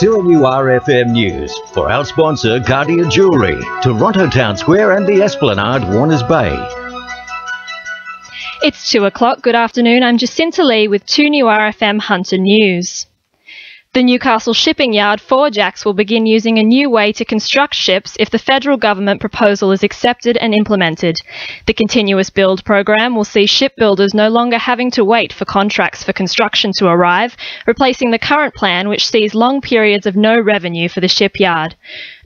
2URFM News for our sponsor Guardia Jewellery, Toronto Town Square and the Esplanade, Warners Bay. It's 2 o'clock. Good afternoon. I'm Jacinta Lee with 2URFM Hunter News. The Newcastle shipping yard, Four Jacks, will begin using a new way to construct ships if the federal government proposal is accepted and implemented. The continuous build program will see shipbuilders no longer having to wait for contracts for construction to arrive, replacing the current plan which sees long periods of no revenue for the shipyard.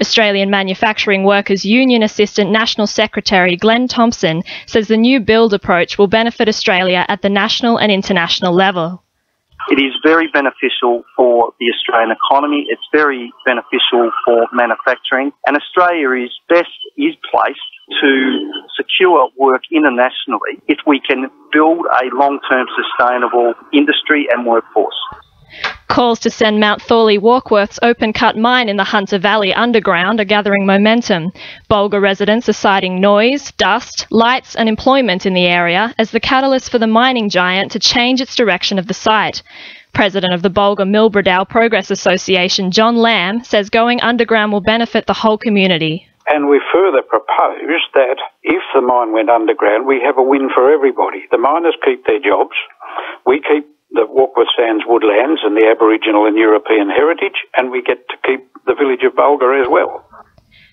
Australian Manufacturing Workers Union Assistant National Secretary Glenn Thompson says the new build approach will benefit Australia at the national and international level. It is very beneficial for the Australian economy. It's very beneficial for manufacturing. And Australia is placed to secure work internationally if we can build a long-term sustainable industry and workforce. Calls to send Mount Thorley Warkworth's open-cut mine in the Hunter Valley underground are gathering momentum. Bulga residents are citing noise, dust, lights and employment in the area as the catalyst for the mining giant to change its direction of the site. President of the Bulga Millbredal Progress Association, John Lamb, says going underground will benefit the whole community. And we further proposed that if the mine went underground, we have a win for everybody. The miners keep their jobs, we keep the Warkworth Sands woodlands and the Aboriginal and European heritage, and we get to keep the village of Bulga as well.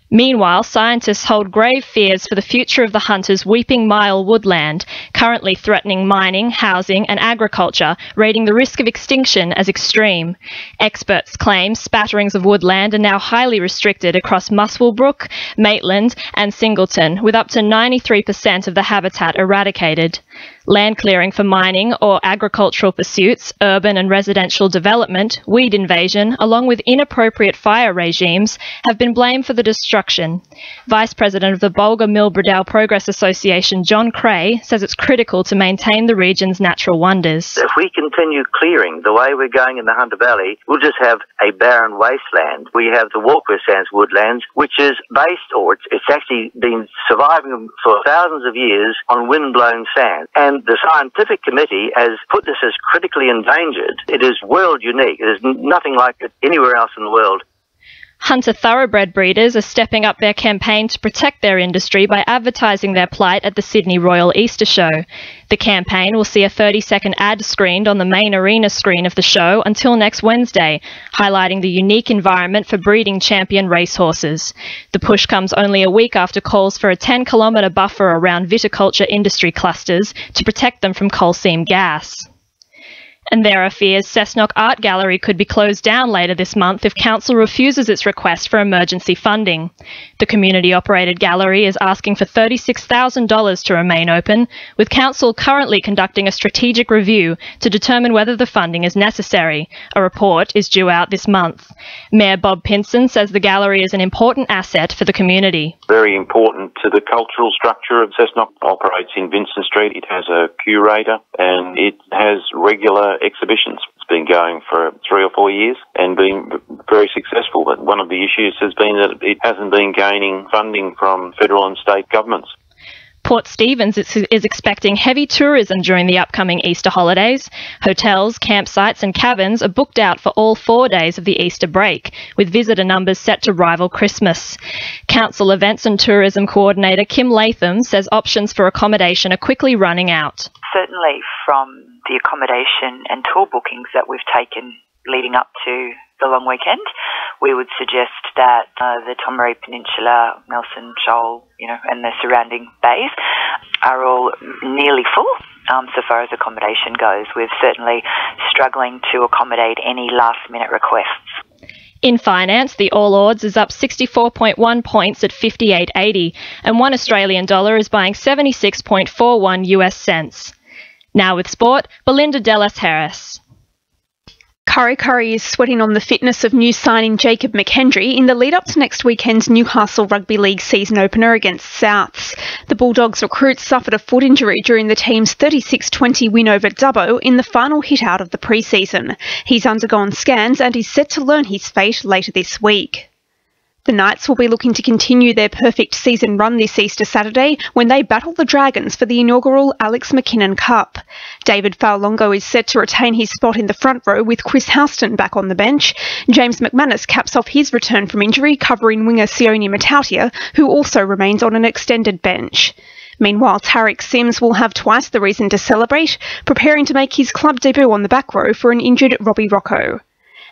Meanwhile, scientists hold grave fears for the future of the Hunter's Weeping Mile woodland, currently threatening mining, housing and agriculture, rating the risk of extinction as extreme. Experts claim spatterings of woodland are now highly restricted across Muswell Brook, Maitland and Singleton, with up to 93% of the habitat eradicated. Land clearing for mining or agricultural pursuits, urban and residential development, weed invasion, along with inappropriate fire regimes, have been blamed for the destruction. Vice President of the Bulga Millbredal Progress Association, John Cray, says it's critical to maintain the region's natural wonders. If we continue clearing the way we're going in the Hunter Valley, we'll just have a barren wasteland. We have the Warkworth Sands woodlands, which is based, or it's actually been surviving for thousands of years on wind-blown sand. And the scientific committee has put this as critically endangered. It is world unique. There's nothing like it anywhere else in the world. Hunter thoroughbred breeders are stepping up their campaign to protect their industry by advertising their plight at the Sydney Royal Easter Show. The campaign will see a 30-second ad screened on the main arena screen of the show until next Wednesday, highlighting the unique environment for breeding champion racehorses. The push comes only a week after calls for a 10-kilometre buffer around viticulture industry clusters to protect them from coal seam gas. And there are fears Cessnock Art Gallery could be closed down later this month if Council refuses its request for emergency funding. The community-operated gallery is asking for $36,000 to remain open, with Council currently conducting a strategic review to determine whether the funding is necessary. A report is due out this month. Mayor Bob Pinson says the gallery is an important asset for the community. Very important to the cultural structure of Cessnock. Operates in Vincent Street. It has a curator and it has regular exhibitions. It's been going for 3 or 4 years and been very successful. But one of the issues has been that it hasn't been gaining funding from federal and state governments. Port Stephens is expecting heavy tourism during the upcoming Easter holidays. Hotels, campsites and cabins are booked out for all 4 days of the Easter break, with visitor numbers set to rival Christmas. Council Events and Tourism Coordinator Kim Latham says options for accommodation are quickly running out. Certainly from the accommodation and tour bookings that we've taken leading up to the long weekend, we would suggest that the Tomaree Peninsula, Nelson Shoal, and the surrounding bays are all nearly full so far as accommodation goes. We're certainly struggling to accommodate any last-minute requests. In finance, the All Ords is up 64.1 points at 58.80, and one Australian dollar is buying 76.41 US cents. Now with sport, Belinda Dellas Harris. Curry is sweating on the fitness of new signing Jacob McHenry in the lead-up to next weekend's Newcastle Rugby League season opener against Souths. The Bulldogs recruit suffered a foot injury during the team's 36-20 win over Dubbo in the final hit-out of the pre-season. He's undergone scans and is set to learn his fate later this week. The Knights will be looking to continue their perfect season run this Easter Saturday when they battle the Dragons for the inaugural Alex McKinnon Cup. David Faulongo is set to retain his spot in the front row with Chris Houston back on the bench. James McManus caps off his return from injury, covering winger Sione Matautia, who also remains on an extended bench. Meanwhile, Tariq Sims will have twice the reason to celebrate, preparing to make his club debut on the back row for an injured Robbie Rocco.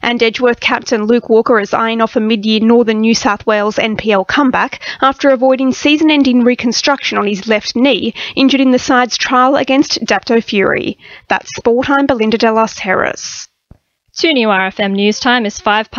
And Edgeworth captain Luke Walker is eyeing off a mid-year Northern New South Wales NPL comeback after avoiding season-ending reconstruction on his left knee, injured in the side's trial against Dapto Fury. That's Sport. I'm Belinda de las Heras. 2 New RFM News Time is 2:05.